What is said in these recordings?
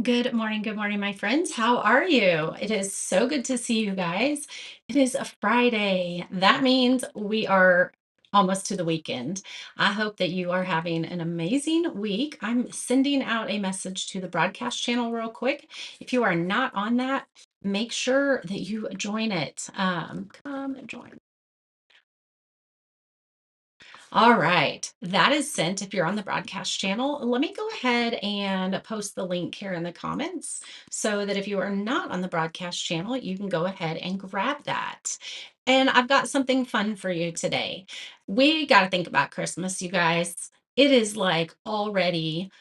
Good morning, my friends. How are you? It is so good to see you guys. It is a Friday. That means we are almost to the weekend. I hope that you are having an amazing week. I'm sending out a message to the broadcast channel real quick. If you are not on that, make sure that you join it. Come and join. All right, that is sent. If you're on the broadcast channel, let me go ahead and post the link here in the comments so that if you are not on the broadcast channel, you can go ahead and grab that. And I've got something fun for you today. We got to think about Christmas, you guys. It is like already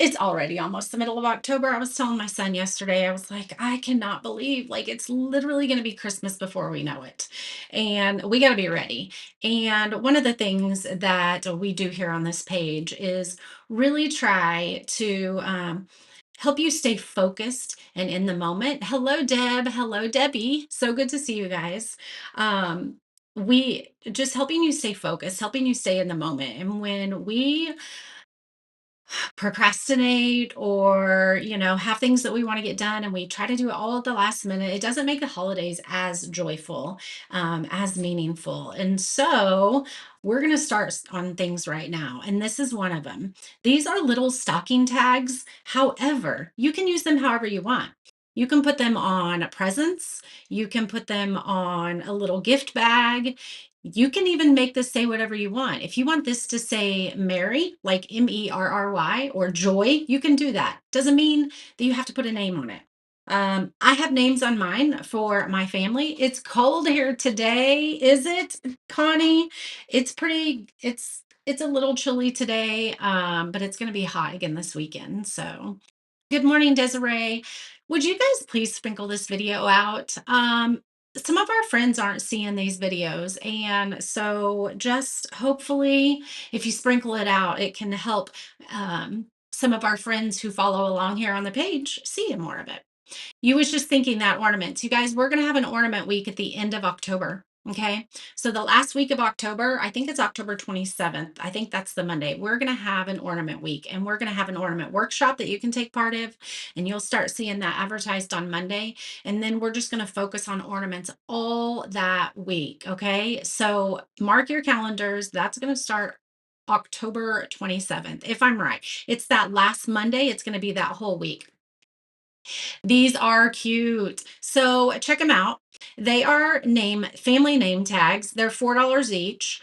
it's already almost the middle of October. I was telling my son yesterday, I was like, I cannot believe like it's literally going to be Christmas before we know it. And we got to be ready. And one of the things that we do here on this page is really try to help you stay focused and in the moment. Hello, Deb. Hello, Debbie. So good to see you guys. We just helping you stay focused, helping you stay in the moment. And when we procrastinate or have things that we want to get done and we try to do it all at the last minute, it doesn't make the holidays as joyful, as meaningful. And so we're going to start on things right now, and this is one of them. These are little stocking tags. However, you can use them however you want. You can put them on presents, you can put them on a little gift bag. You can even make this say whatever you want. If you want this to say Mary, like Merry, or joy, you can do that. Doesn't mean that you have to put a name on it. I have names on mine for my family. It's cold here today, is it, Connie? It's a little chilly today, but it's going to be hot again this weekend. So good morning, Desiree. Would you guys please sprinkle this video out? Some of our friends aren't seeing these videos, and so just hopefully, if you sprinkle it out, it can help some of our friends who follow along here on the page see more of it. You was just thinking that ornaments. You guys, we're going to have an ornament week at the end of October. Okay. So the last week of October, I think it's October 27th. I think that's the Monday. We're going to have an ornament week, and we're going to have an ornament workshop that you can take part of. And you'll start seeing that advertised on Monday. And then we're just going to focus on ornaments all that week. Okay. So mark your calendars. That's going to start October 27th, if I'm right. It's that last Monday. It's going to be that whole week. These are cute. So check them out. They are family name tags. They're $4 each,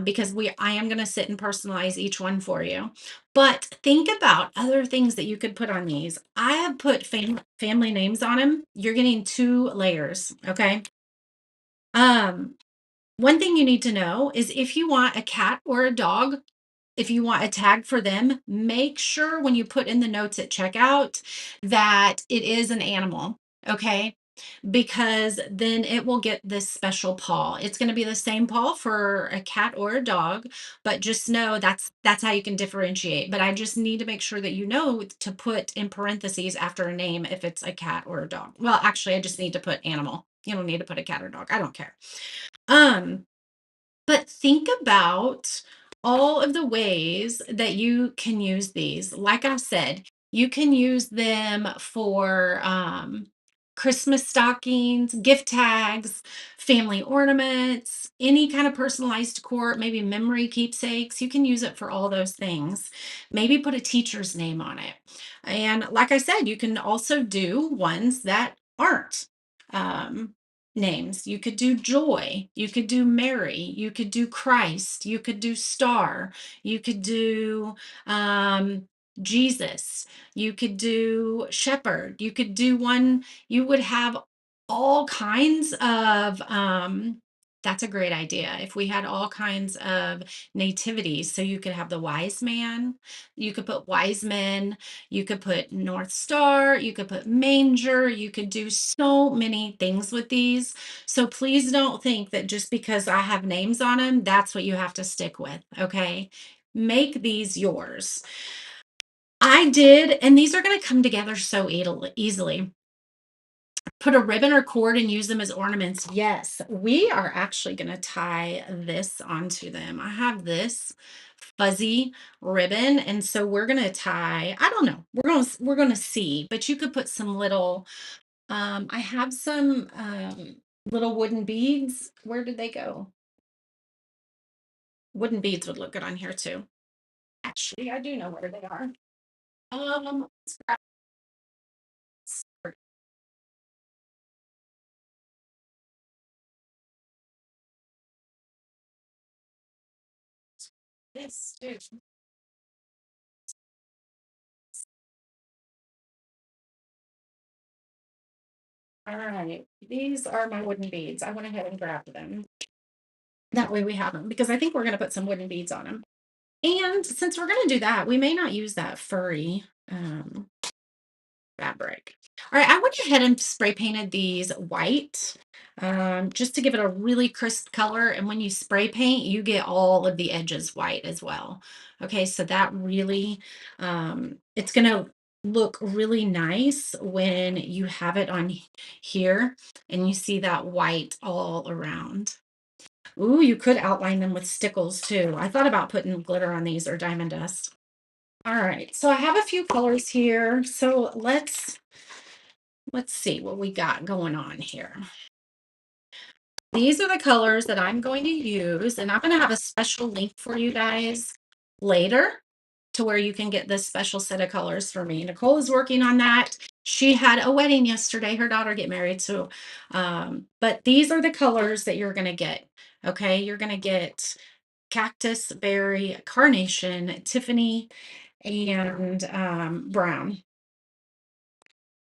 because I am going to sit and personalize each one for you. But think about other things that you could put on these. I have put family names on them. You're getting 2 layers. Okay. Um, One thing you need to know is if you want a cat or a dog, if you want a tag for them, make sure when you put in the notes at checkout that it is an animal, okay? Because then it will get this special paw. It's going to be the same paw for a cat or a dog, but just know that's how you can differentiate. But I just need to make sure that you know to put in parentheses after a name if it's a cat or a dog. Well, actually, I just need to put animal. You don't need to put a cat or dog. I don't care. Um, but think about all of the ways that you can use these. Like I said, you can use them for Christmas stockings, gift tags, family ornaments, any kind of personalized decor, maybe memory keepsakes. You can use it for all those things. Maybe put a teacher's name on it. And like I said, you can also do ones that aren't. Um, Names. You could do joy, you could do Mary, you could do Christ, you could do star, you could do Jesus, you could do shepherd, you could do one, you would have all kinds of that's a great idea. If we had all kinds of nativities, so you could have the wise man, you could put wise men, you could put North Star, you could put manger, you could do so many things with these. So please don't think that just because I have names on them, that's what you have to stick with. Okay. Make these yours. I did, and these are going to come together so easily. Put a ribbon or cord and use them as ornaments. Yes, we are actually going to tie this onto them. I have this fuzzy ribbon. And so we're gonna tie, I don't know, we're gonna see, but you could put some little, I have some little wooden beads. Where did they go? Wooden beads would look good on here too. Actually, I do know where they are. Let's grab this too. All right, these are my wooden beads. I went ahead and grabbed them. That way we have them because I think we're gonna put some wooden beads on them. And since we're gonna do that, we may not use that furry fabric. All right, I went ahead and spray painted these white, just to give it a really crisp color. And when you spray paint, you get all of the edges white as well. Okay, so that really, it's gonna look really nice when you have it on here and you see that white all around. Ooh, you could outline them with stickles too. I thought about putting glitter on these or diamond dust. All right, so I have a few colors here. So let's see what we got going on here. These are the colors that I'm going to use, and I'm going to have a special link for you guys later to where you can get this special set of colors for me. Nicole is working on that. She had a wedding yesterday, her daughter get married. So, but these are the colors that you're going to get. Okay, you're going to get cactus, berry, carnation, Tiffany, and brown.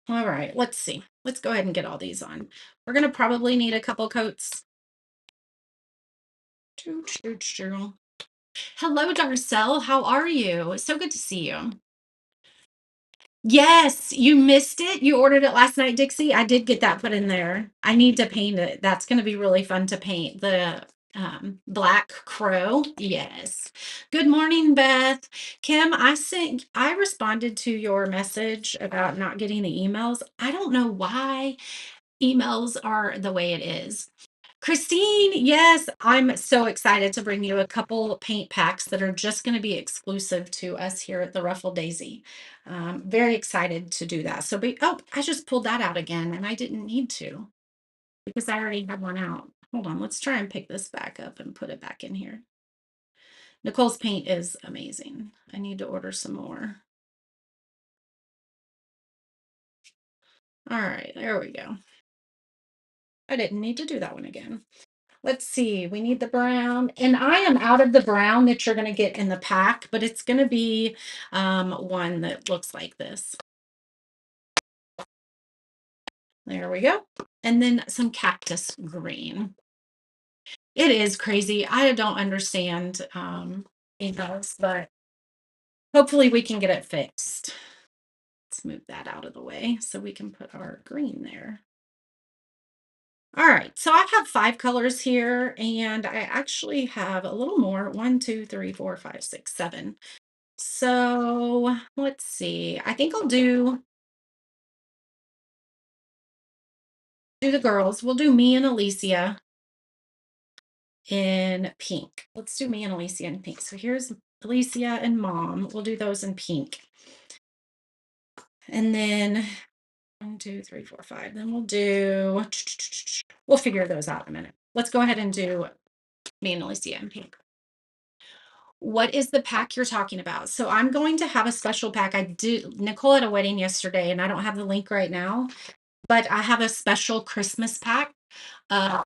All right, let's see. Let's go ahead and get all these on. We're gonna probably need a couple coats. Choo, choo, choo. Hello, Darcel. How are you? It's so good to see you. Yes, you missed it. You ordered it last night, Dixie. I did get that put in there. I need to paint it. That's going to be really fun to paint. The black crow. Yes. Good morning, Beth. Kim, I responded to your message about not getting the emails. I don't know why emails are the way it is. Christine, yes, I'm so excited to bring you a couple paint packs that are just going to be exclusive to us here at the Ruffle Daisy. Very excited to do that. Oh, I just pulled that out again and I didn't need to because I already had one out. Hold on, let's try and pick this back up and put it back in here. Nicole's paint is amazing. I need to order some more. All right, there we go. I didn't need to do that one again. Let's see, we need the brown, and I am out of the brown that you're going to get in the pack, but it's going to be one that looks like this. There we go. And then some cactus green. It is crazy. I don't understand emails, but hopefully we can get it fixed. Let's move that out of the way so we can put our green there. All right, so I have 5 colors here, and I actually have a little more. 1, 2, 3, 4, 5, 6, 7. So let's see. I think I'll do the girls. We'll do me and Alicia in pink. Let's do me and Alicia in pink. So here's Alicia and mom. We'll do those in pink. And then 1, 2, 3, 4, 5. Then we'll figure those out in a minute. Let's go ahead and do me and Alicia in pink. What is the pack you're talking about? So I'm going to have a special pack. Nicole had a wedding yesterday and I don't have the link right now, but I have a special Christmas pack. Uh,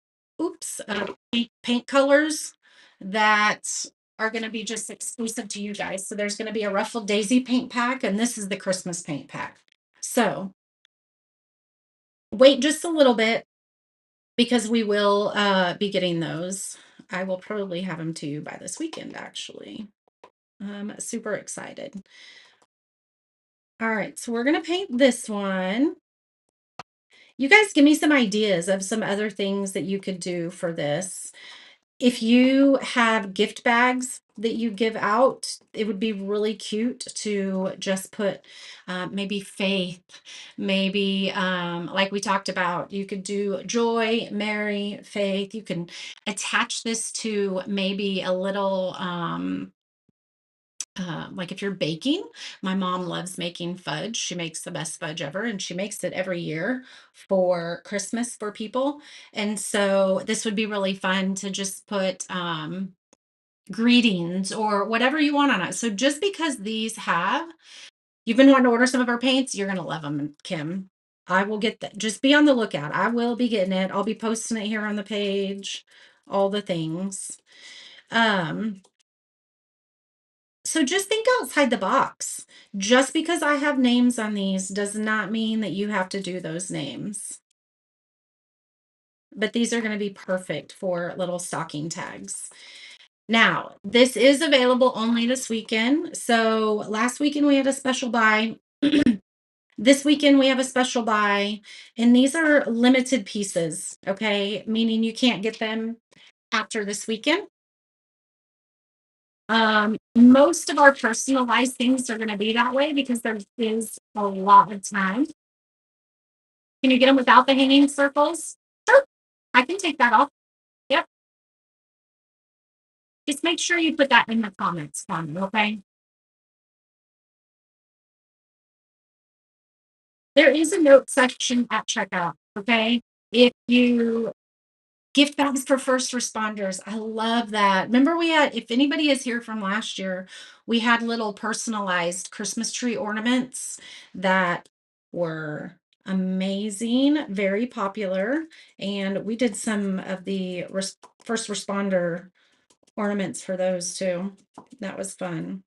paint colors that are going to be just exclusive to you guys. So there's going to be a Ruffled Daisy paint pack, and this is the Christmas paint pack. So wait just a little bit because we will be getting those. I will probably have them to you by this weekend, actually. I'm super excited. All right, so we're going to paint this one. You guys give me some ideas of some other things that you could do for this. If you have gift bags that you give out, it would be really cute to just put maybe faith, maybe like we talked about, you could do joy, Mary, faith. You can attach this to maybe a little Like if you're baking, my mom loves making fudge. She makes the best fudge ever, and she makes it every year for Christmas for people. And so this would be really fun to just put greetings or whatever you want on it. So just because these have, you've been wanting to order some of our paints, you're gonna love them, Kim. I will get that. Just be on the lookout. I will be getting it. I'll be posting it here on the page, all the things. Um, so just think outside the box. Just because I have names on these does not mean that you have to do those names. But these are going to be perfect for little stocking tags. Now, this is available only this weekend. So last weekend we had a special buy. This weekend we have a special buy, and these are limited pieces, okay? Meaning you can't get them after this weekend. Most of our personalized things are going to be that way because there is a lot of time. Can you get them without the hanging circles? Sure. I can take that off. Yep. Just make sure you put that in the comments for me, okay? There is a note section at checkout, okay? If you gift bags for first responders. I love that. Remember, we had, if anybody is here from last year, we had little personalized Christmas tree ornaments that were amazing, very popular. And we did some of the first responder ornaments for those too. That was fun.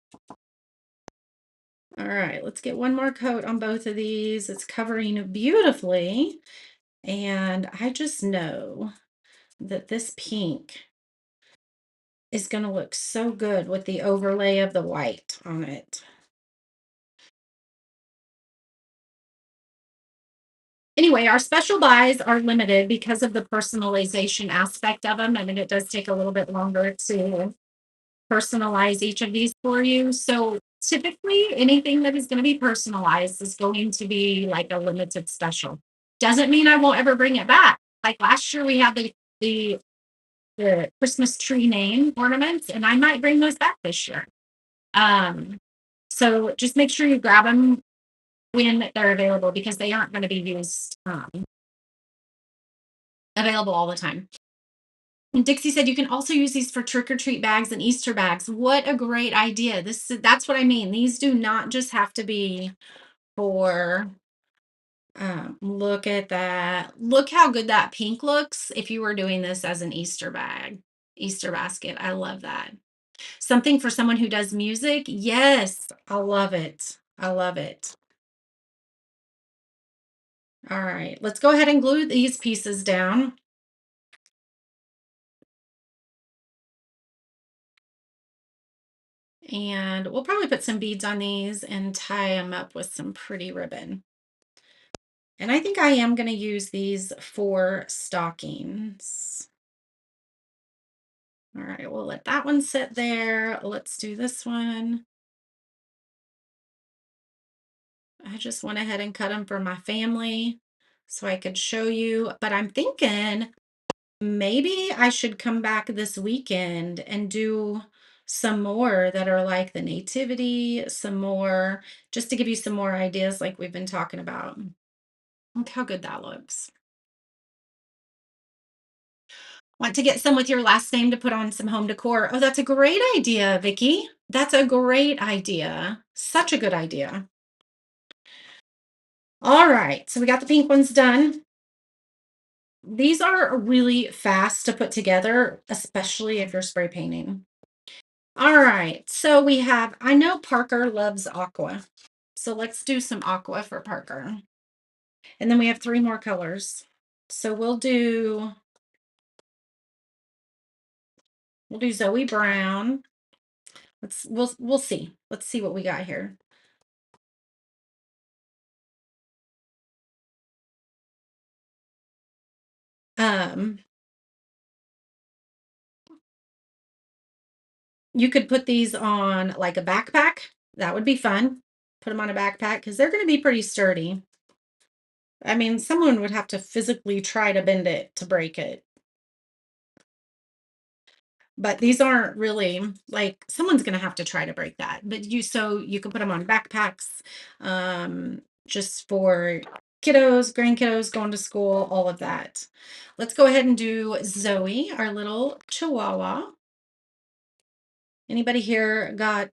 All right, let's get one more coat on both of these. It's covering beautifully. And I just know that this pink is going to look so good with the overlay of the white on it. Anyway, our special buys are limited because of the personalization aspect of them. I mean, it does take a little bit longer to personalize each of these for you. So typically, anything that is going to be personalized is going to be like a limited special. Doesn't mean I won't ever bring it back. Like last year, we had the the Christmas tree name ornaments, and I might bring those back this year. Um, so just make sure you grab them when they're available because they aren't going to be used available all the time. And Dixie said you can also use these for trick or treat bags and Easter bags. What a great idea. That's what I mean. These do not just have to be for look at that. Look how good that pink looks if you were doing this as an Easter bag, Easter basket. I love that. Something for someone who does music. Yes, I love it. I love it. All right, let's go ahead and glue these pieces down. And we'll probably put some beads on these and tie them up with some pretty ribbon. And I think I am going to use these for stockings. All right, we'll let that one sit there. Let's do this one. I just went ahead and cut them for my family so I could show you. But I'm thinking maybe I should come back this weekend and do some more that are like the nativity, some more, just to give you some more ideas like we've been talking about. Look how good that looks. Want to get some with your last name to put on some home decor? Oh, that's a great idea, Vicky. That's a great idea. Such a good idea. All right, so we got the pink ones done. These are really fast to put together, especially if you're spray painting. All right, so we have, I know Parker loves aqua. So let's do some aqua for Parker. And then we have three more colors. So we'll do Zoe Brown. We'll see. Let's see what we got here. Um, you could put these on like a backpack. That would be fun. Put them on a backpack because they're going to be pretty sturdy. I mean, someone would have to physically try to bend it to break it. But these aren't really like someone's gonna have to try to break that. But you can put them on backpacks, just for kiddos, grandkiddos going to school, all of that. Let's go ahead and do Zoe, our little Chihuahua. Anybody here got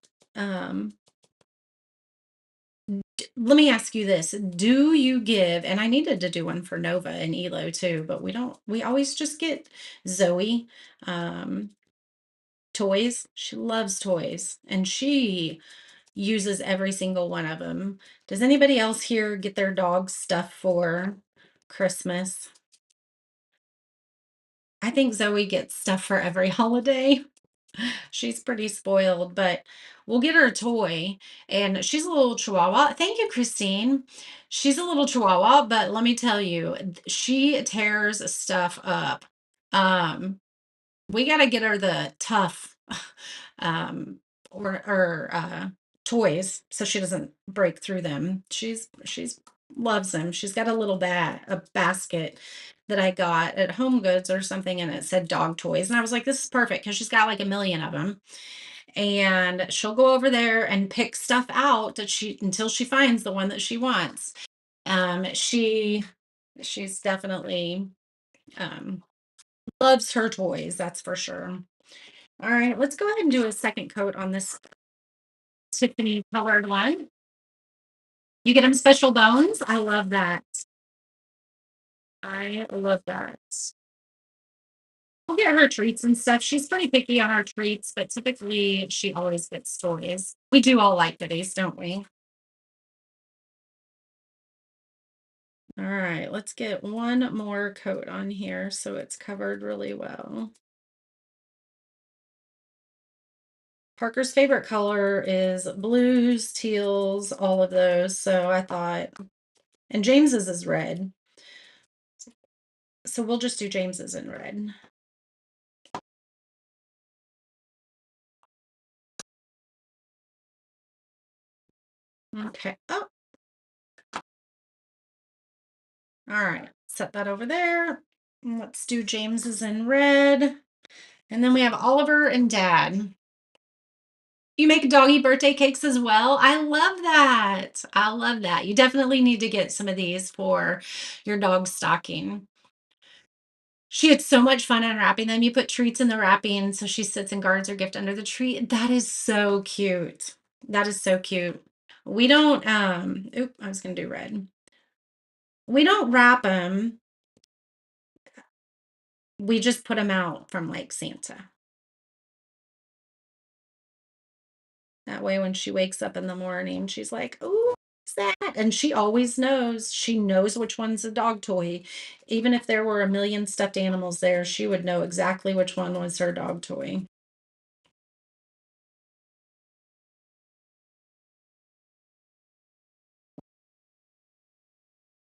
let me ask you this. Do you give, and I needed to do one for Nova and Elo too, but we always just get Zoe um toys. She loves toys and she uses every single one of them. Does anybody else here get their dog stuff for Christmas? I think Zoe gets stuff for every holiday. She's pretty spoiled, but we'll get her a toy. And she's a little chihuahua. Thank you, Christine. She's a little chihuahua, but let me tell you, she tears stuff up. Um, we got to get her the tough um, or toys so she doesn't break through them. She's loves them. She's got a basket that I got at Home Goods or something, and it said dog toys, and I was like, this is perfect because she's got like a million of them, and she'll go over there and pick stuff out that she until she finds the one that she wants. She's definitely um, loves her toys, that's for sure. All right, let's go ahead and do a second coat on this Tiffany colored one. You get them special bones. I love that. I love that. We'll get her treats and stuff. She's pretty picky on our treats, but typically she always gets toys. We do all like goodies, don't we? All right, let's get one more coat on here so it's covered really well. Parker's favorite color is blues, teals, all of those. So I thought, and James's is red. So we'll just do James's in red. Okay. Oh, all right. Set that over there. And let's do James's in red. And then we have Oliver and Dad. You make doggy birthday cakes as well? I love that. I love that. You definitely need to get some of these for your dog's stocking. She had so much fun unwrapping them. You put treats in the wrapping so she sits and guards her gift under the tree. That is so cute. That is so cute. We don't oop, I was gonna do red. We don't wrap them. We just put them out from like Santa. That way when she wakes up in the morning, she's like, "Ooh, what's that?" And she always knows. She knows which one's a dog toy. Even if there were a million stuffed animals there, she would know exactly which one was her dog toy.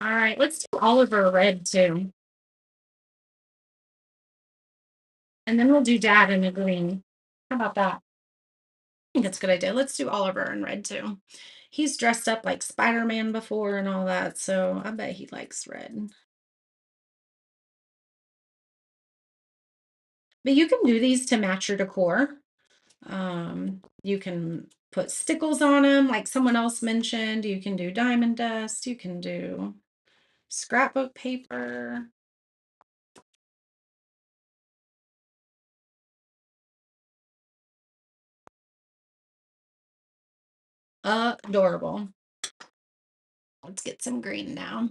All right, let's do Oliver red too. And then we'll do Dad in a green. How about that? I think that's a good idea. Let's do Oliver in red too. He's dressed up like Spider-Man before and all that, so I bet he likes red. But you can do these to match your decor. You can put stickles on them, like someone else mentioned. You can do diamond dust. You can do scrapbook paper. Adorable. Let's get some green now.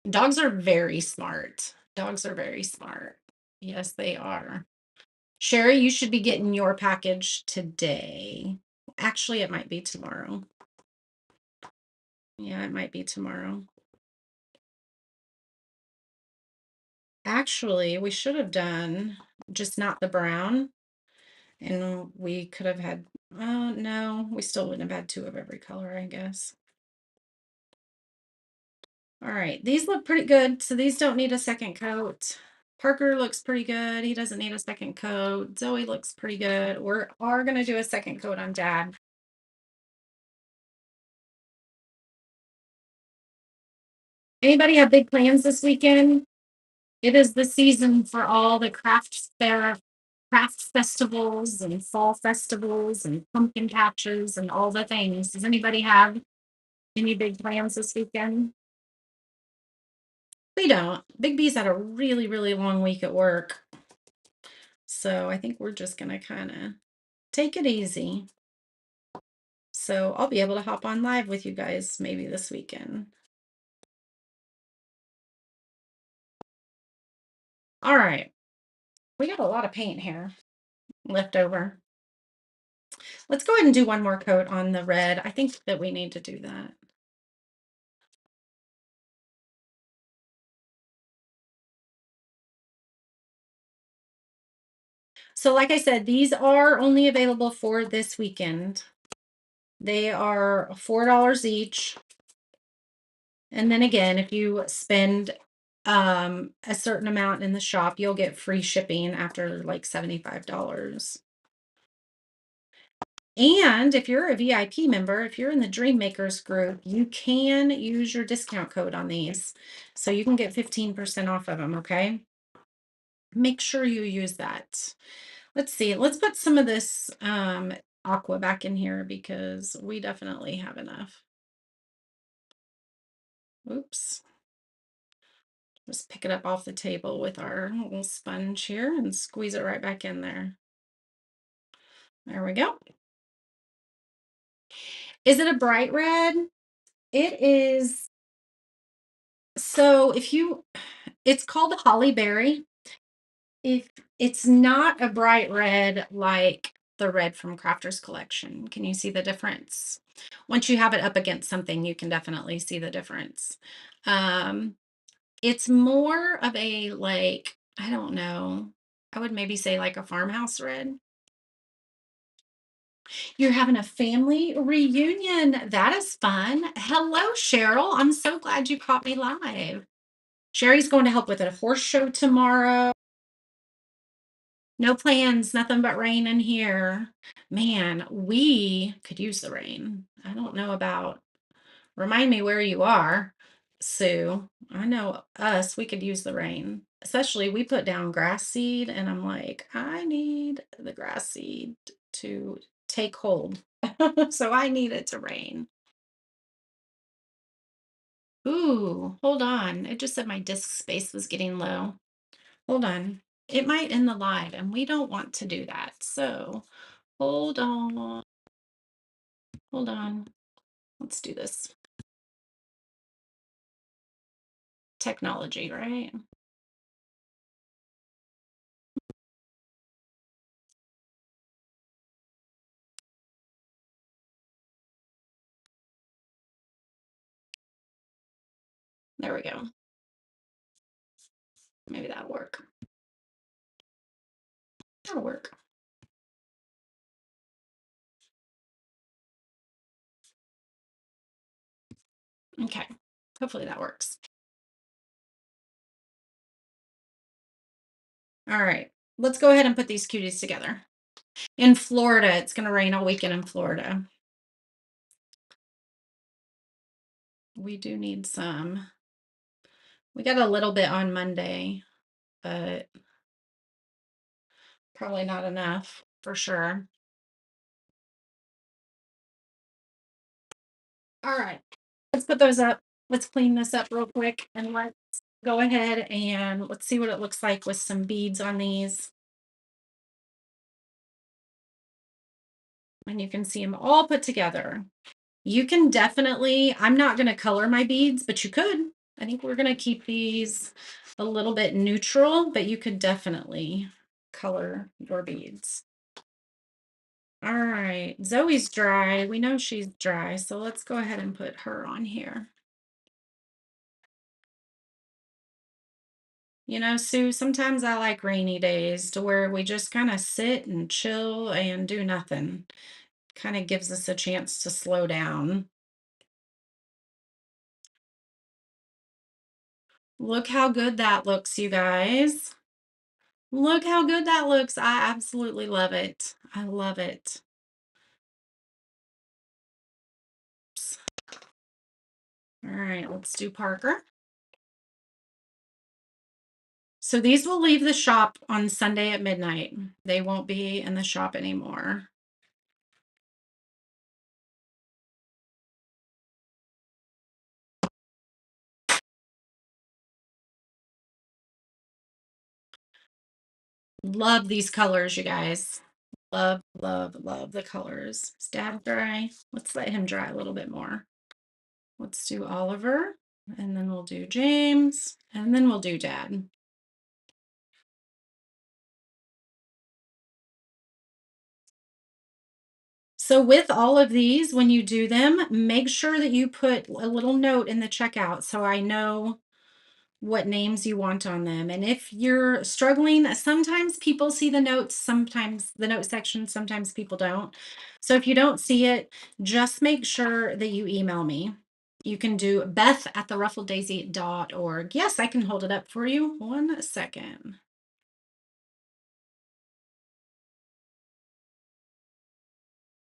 Dogs are very smart. Dogs are very smart. Yes, they are. Sherry, you should be getting your package today. Actually, it might be tomorrow. Yeah, it might be tomorrow. Actually, we should have done just not the brown. And we could have had, no, we still wouldn't have had two of every color, I guess. All right, these look pretty good. So these don't need a second coat. Parker looks pretty good. He doesn't need a second coat. Zoe looks pretty good. We are going to do a second coat on Dad. Anybody have big plans this weekend? It is the season for all the craft fair craft festivals and fall festivals and pumpkin patches and all the things. Does anybody have any big plans this weekend? We don't. Big B's had a really, really long week at work. So I think we're just going to kind of take it easy. So I'll be able to hop on live with you guys maybe this weekend. All right. We got a lot of paint here left over. Let's go ahead and do one more coat on the red. I think that we need to do that. So like I said, these are only available for this weekend. They are $4 each. And then again, if you spend a certain amount in the shop, you'll get free shipping after like $75. And if you're a VIP member, if you're in the Dream Makers group, you can use your discount code on these. So you can get 15% off of them, okay? Make sure you use that. Let's see. Let's put some of this aqua back in here because we definitely have enough. Oops. Just pick it up off the table with our little sponge here and squeeze it right back in there. There we go. Is it a bright red? It is. So it's called Holly Berry. If it's not a bright red like the red from Crafter's Collection, can you see the difference? Once you have it up against something, you can definitely see the difference. Um, it's more of a like, I don't know, I would maybe say like a farmhouse red. You're having a family reunion. That is fun. Hello, Cheryl. I'm so glad you caught me live. Sherry's going to help with a horse show tomorrow. No plans, nothing but rain in here. Man, we could use the rain. I don't know about, remind me where you are, Sue. I know us, we could use the rain. Especially we put down grass seed and I'm like, I need the grass seed to take hold. So I need it to rain. Ooh, hold on. It just said my disk space was getting low. Hold on. It might end the live and we don't want to do that. So hold on. Hold on. Let's do this. Technology, right? There we go. Maybe that'll work. That'll work. Okay. Hopefully that works. All right. Let's go ahead and put these cuties together. In Florida, it's going to rain all weekend in Florida. We do need some. We got a little bit on Monday, but probably not enough for sure. All right. Let's put those up. Let's clean this up real quick and let's go ahead and let's see what it looks like with some beads on these. And you can see them all put together. You can definitely, I'm not going to color my beads, but you could. I think we're going to keep these a little bit neutral, but you could definitely color your beads. All right, Zoe's dry. We know she's dry, so let's go ahead and put her on here. You know, Sue, sometimes I like rainy days to where we just kind of sit and chill and do nothing. Kind of gives us a chance to slow down. Look how good that looks, you guys. Look how good that looks. I absolutely love it. I love it. All right, let's do Parker. So these will leave the shop on Sunday at midnight. They won't be in the shop anymore. Love these colors, you guys. Love, love, love the colors. Is Dad dry? Let's let him dry a little bit more. Let's do Oliver, and then we'll do James, and then we'll do Dad. So with all of these, when you do them, make sure that you put a little note in the checkout so I know what names you want on them. And if you're struggling, sometimes people see the notes, sometimes the note section, sometimes people don't. So if you don't see it, just make sure that you email me. You can do Beth at theruffleddaisy.org. Yes, I can hold it up for you. 1 second.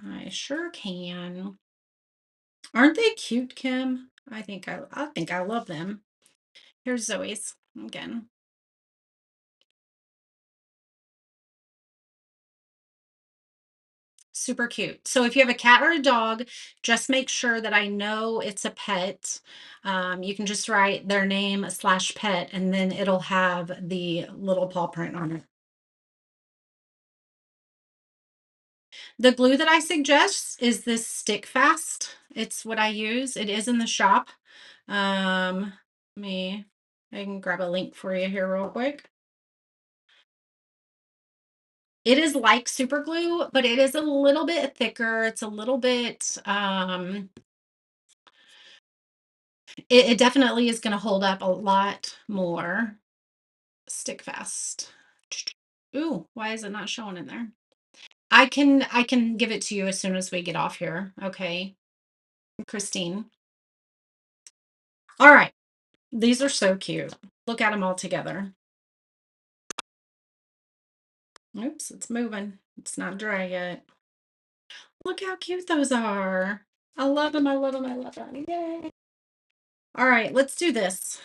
I sure can. Aren't they cute, Kim? I think I love them. Here's Zoe's again. Super cute. So if you have a cat or a dog, just make sure that I know it's a pet. You can just write their name slash pet, and then it'll have the little paw print on it. The glue that I suggest is this Stick Fast. It's what I use. It is in the shop. Let me, I can grab a link for you here real quick. It is like super glue, but it is a little bit thicker. It's a little bit, it definitely is going to hold up a lot more. Stick Fast. Ooh, why is it not showing in there? I can give it to you as soon as we get off here. Okay, Christine. All right, these are so cute. Look at them all together. Oops, it's moving. It's not dry yet. Look how cute those are. I love them. I love them. I love them. Yay. All right, let's do this.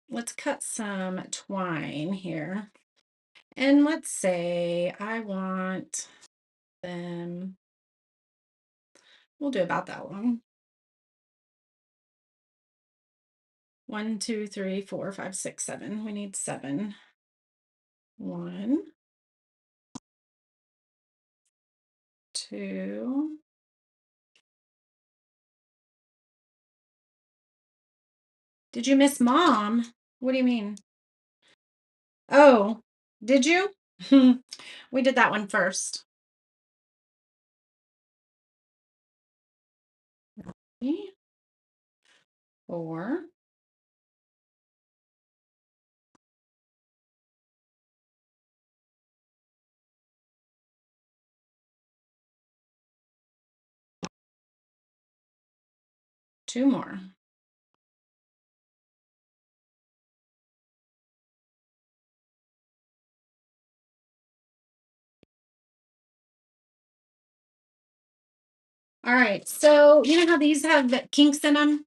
Let's cut some twine here. And let's say I want them, we'll do about that long. 1, 2, 3, 4, 5, 6, 7. We need 7. 1, 2. Did you miss mom? What do you mean? Oh, did you? We did that one first. 3, 4. 2 more. All right. So you know how these have the kinks in them?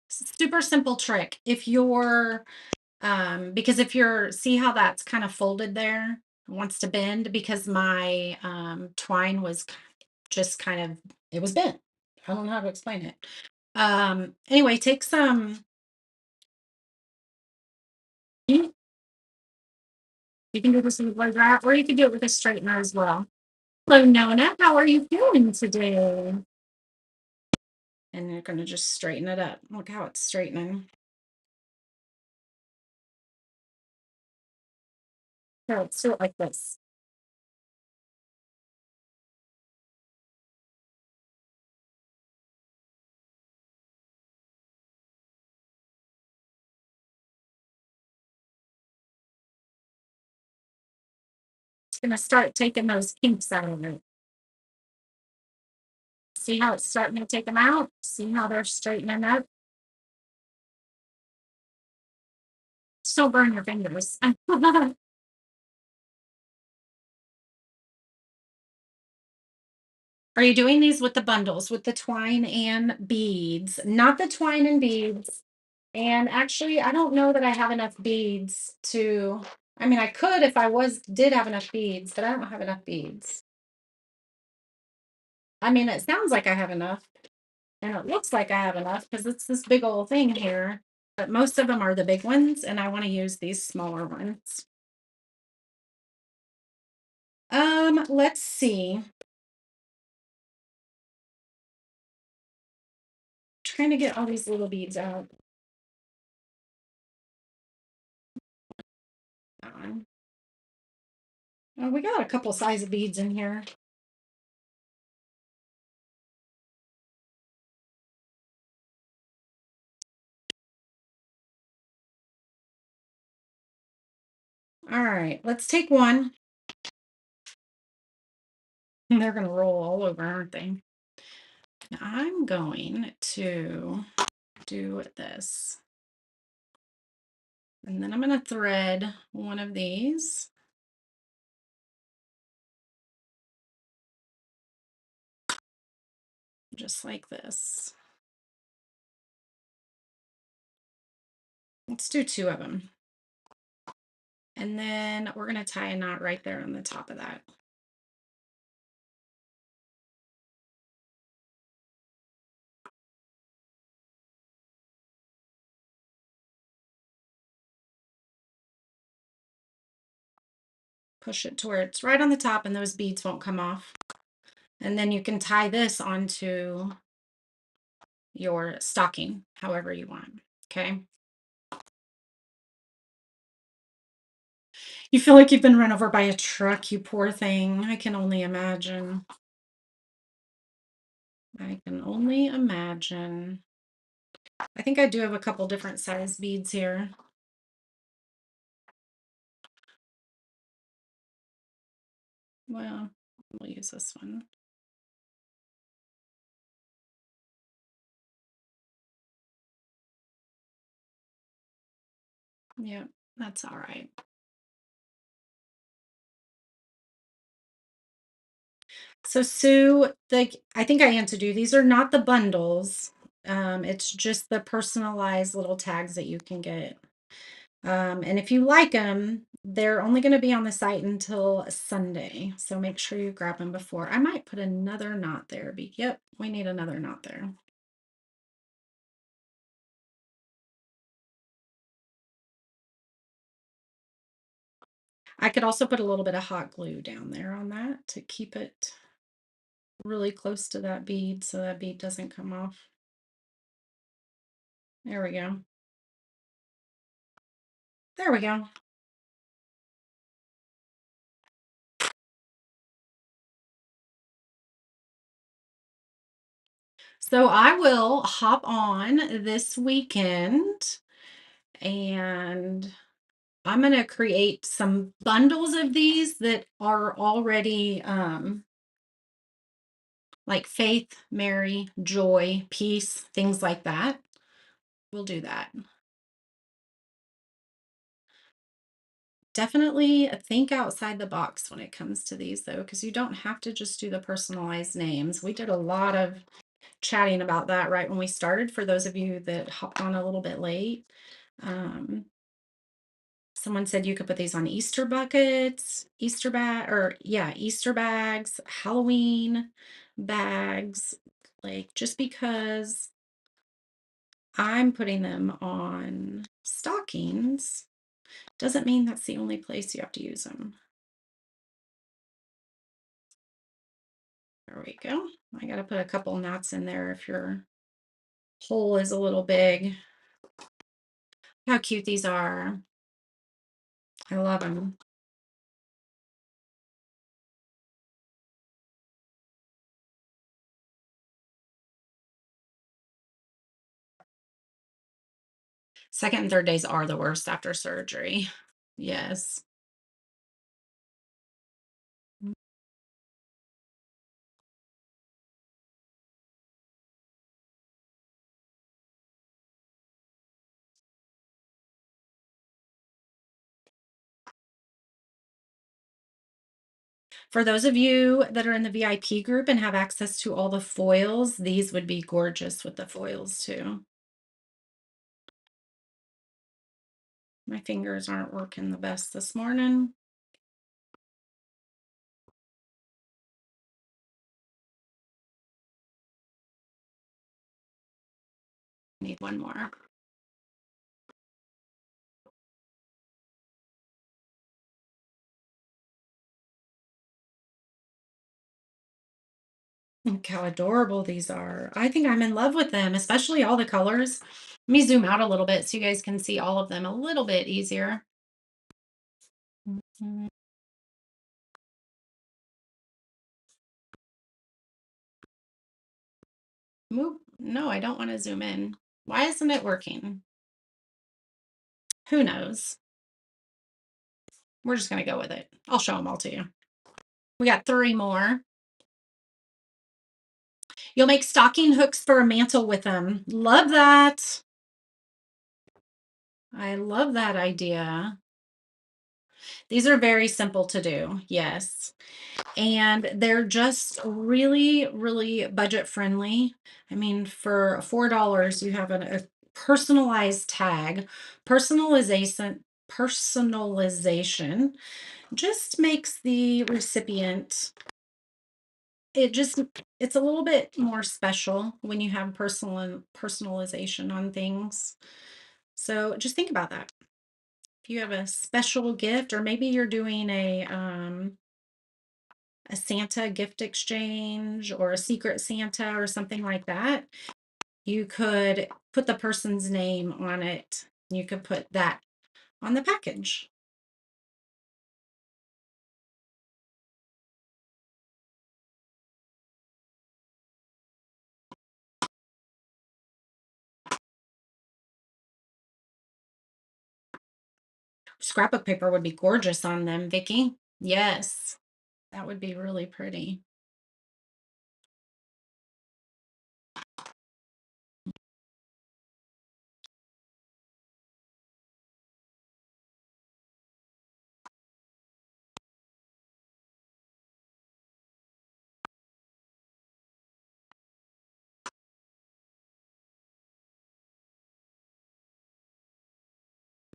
Super simple trick. If you're because if you're, see how that's kind of folded there, wants to bend because my twine was just kind of, it was bent. I don't know how to explain it. Anyway, take some, you you can do this with like that, or you can do it with a straightener as well. Hello, Nona. How are you feeling today? And you're going to just straighten it up. Look how it's straightening. So let's do it like this. It's going to start taking those kinks out of it. See how it's starting to take them out? See how they're straightening up? Still burn your fingers. Are you doing these with the bundles, with the twine and beads? Not the twine and beads. And actually, I don't know that I have enough beads to, I mean, I could if I did have enough beads, but I don't have enough beads. I mean, it sounds like I have enough, and it looks like I have enough because it's this big old thing here. But most of them are the big ones, and I want to use these smaller ones. Let's see. Trying to get all these little beads out. Um, Oh, we got a couple size of beads in here. All right, let's take one. They're gonna roll all over, aren't they? Now I'm going to do this. And then I'm going to thread one of these. Just like this. Let's do two of them. And then we're going to tie a knot right there on the top of that. Push it to where it's right on the top and those beads won't come off. And then you can tie this onto your stocking, however you want. Okay. You feel like you've been run over by a truck, you poor thing. I can only imagine. I can only imagine. I think I do have a couple different size beads here. Well, we'll use this one. Yeah, that's all right. So Sue, I think I answered you. These are not the bundles. It's just the personalized little tags that you can get. And if you like them, they're only going to be on the site until Sunday. So make sure you grab them before. I might put another knot there. Yep, we need another knot there. I could also put a little bit of hot glue down there on that to keep it really close to that bead so that bead doesn't come off. There we go. There we go. So I will hop on this weekend and I'm going to create some bundles of these that are already like faith, Mary, joy, peace, things like that. We'll do that. Definitely think outside the box when it comes to these, though, because you don't have to just do the personalized names. We did a lot of chatting about that right when we started for those of you that hopped on a little bit late. Someone said you could put these on Easter buckets, Easter bags, Halloween bags, like just because I'm putting them on stockings doesn't mean that's the only place you have to use them. There we go. I got to put a couple knots in there if your hole is a little big. How cute these are. I love them. Second and third days are the worst after surgery. Yes. For those of you that are in the VIP group and have access to all the foils, these would be gorgeous with the foils too. My fingers aren't working the best this morning. Need one more. Look how adorable these are. I think I'm in love with them, especially all the colors. Let me zoom out a little bit so you guys can see all of them a little bit easier. Mhm. Move. No, I don't want to zoom in. Why isn't it working? Who knows? We're just going to go with it. I'll show them all to you. We got three more. You'll make stocking hooks for a mantle with them. Love that. I love that idea. These are very simple to do. Yes. And they're just really, really budget friendly. I mean, for $4, you have a personalized tag. Personalization just makes the recipient, it just, it's a little bit more special when you have personalization on things. So just think about that. If you have a special gift, or maybe you're doing a Santa gift exchange or a secret Santa or something like that, you could put the person's name on it. You could put that on the package. Scrapbook paper would be gorgeous on them, Vicky. Yes, that would be really pretty.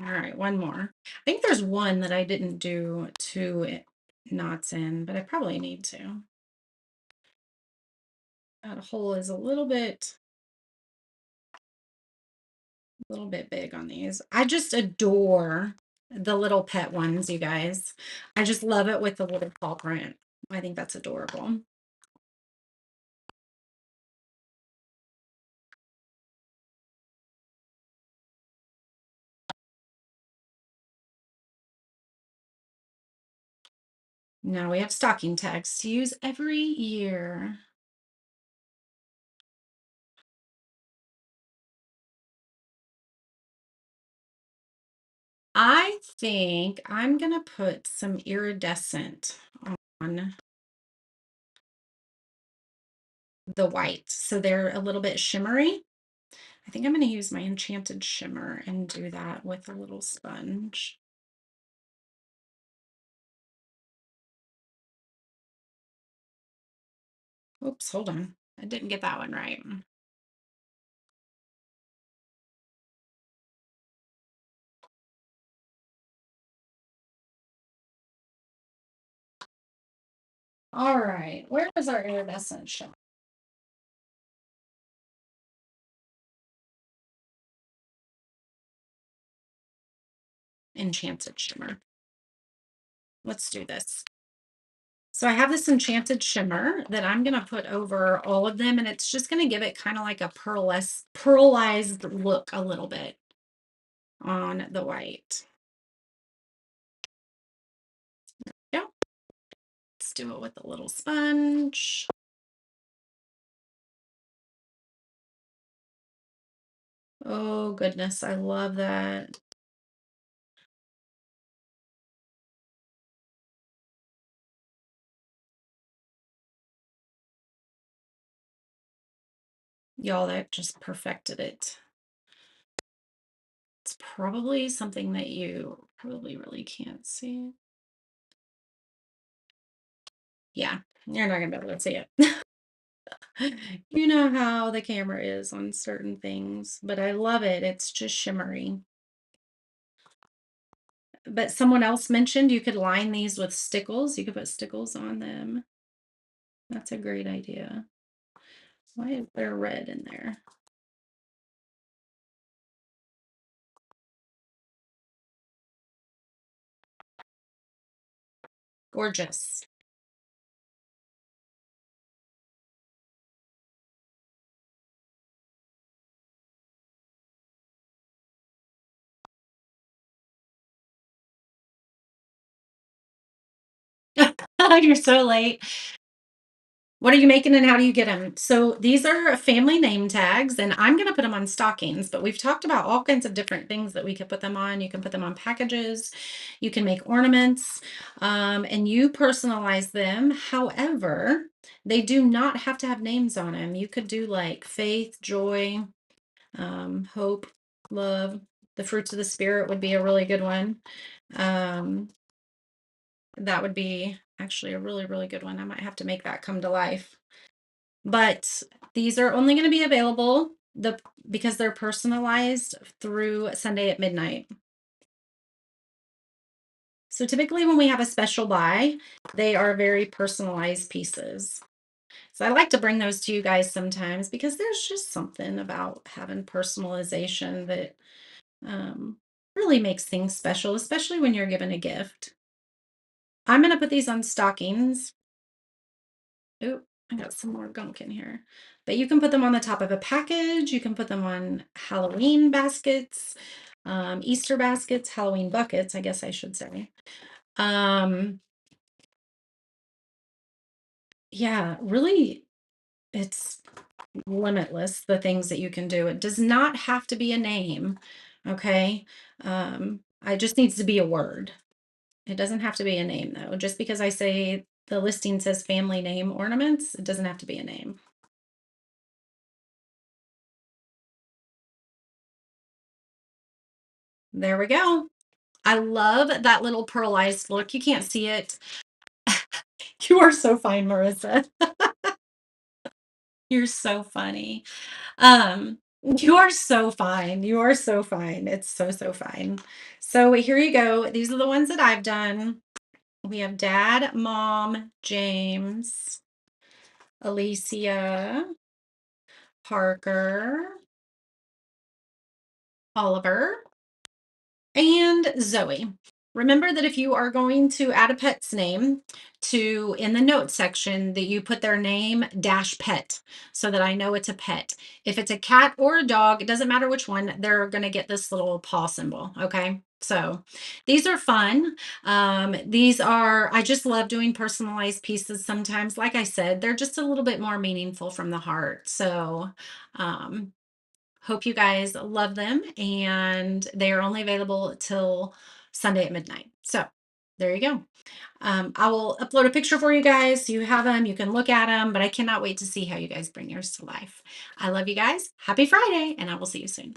All right, one more. I think there's one that I didn't do knots in, but I probably need to. That hole is a little bit big on these. I just adore the little pet ones, you guys. I just love it with the little paw print. I think that's adorable. Now we have stocking tags to use every year. I think I'm gonna put some iridescent on the white so they're a little bit shimmery. I think I'm going to use my enchanted shimmer and do that with a little sponge. Oops, hold on. I didn't get that one right. All right, where is our iridescent shimmer? Enchanted shimmer. Let's do this. So I have this enchanted shimmer that I'm going to put over all of them, and it's just going to give it kind of like a pearlized look a little bit on the white. Yeah. Let's do it with a little sponge. Oh goodness, I love that. Y'all, that just perfected it. It's probably something that you probably really can't see. Yeah, you're not gonna be able to see it. You know how the camera is on certain things, but I love it. It's just shimmery. But someone else mentioned you could line these with stickles. You could put stickles on them. That's a great idea. Why is there red in there? Gorgeous. You're so late. What are you making and how do you get them? So these are family name tags, and I'm going to put them on stockings, but we've talked about all kinds of different things that we could put them on. You can put them on packages, you can make ornaments, and you personalize them. However, they do not have to have names on them. You could do like faith, joy, hope, love. The fruits of the spirit would be a really good one. Um, that would be actually a really, really good one. I might have to make that come to life. But these are only going to be available because they're personalized through Sunday at midnight. So typically when we have a special buy, they are very personalized pieces. So I like to bring those to you guys sometimes because there's just something about having personalization that um, really makes things special, especially when you're given a gift. I'm going to put these on stockings. Oh, I got some more gunk in here. But you can put them on the top of a package. You can put them on Halloween baskets, Easter baskets, Halloween buckets, I guess I should say. Um, yeah, really, it's limitless the things that you can do. It does not have to be a name, okay? It just needs to be a word. It doesn't have to be a name, though. Just because I say the listing says family name ornaments, it doesn't have to be a name. There we go. I love that little pearlized look. You can't see it. You are so fine, Marissa. You're so funny. You are so fine. You are so fine. It's so, so fine. So here you go. These are the ones that I've done. We have Dad, Mom, James, Alicia, Parker, Oliver, and Zoe. Remember that if you are going to add a pet's name to in the notes section that you put their name dash pet so that I know it's a pet. If it's a cat or a dog, it doesn't matter which one, they're going to get this little paw symbol. Okay. So these are fun. These are, I just love doing personalized pieces sometimes. Like I said, they're just a little bit more meaningful from the heart. So, um, hope you guys love them, and they are only available till Sunday at midnight. So there you go. I will upload a picture for you guys so you have them. You can look at them, but I cannot wait to see how you guys bring yours to life. I love you guys. Happy Friday, and I will see you soon.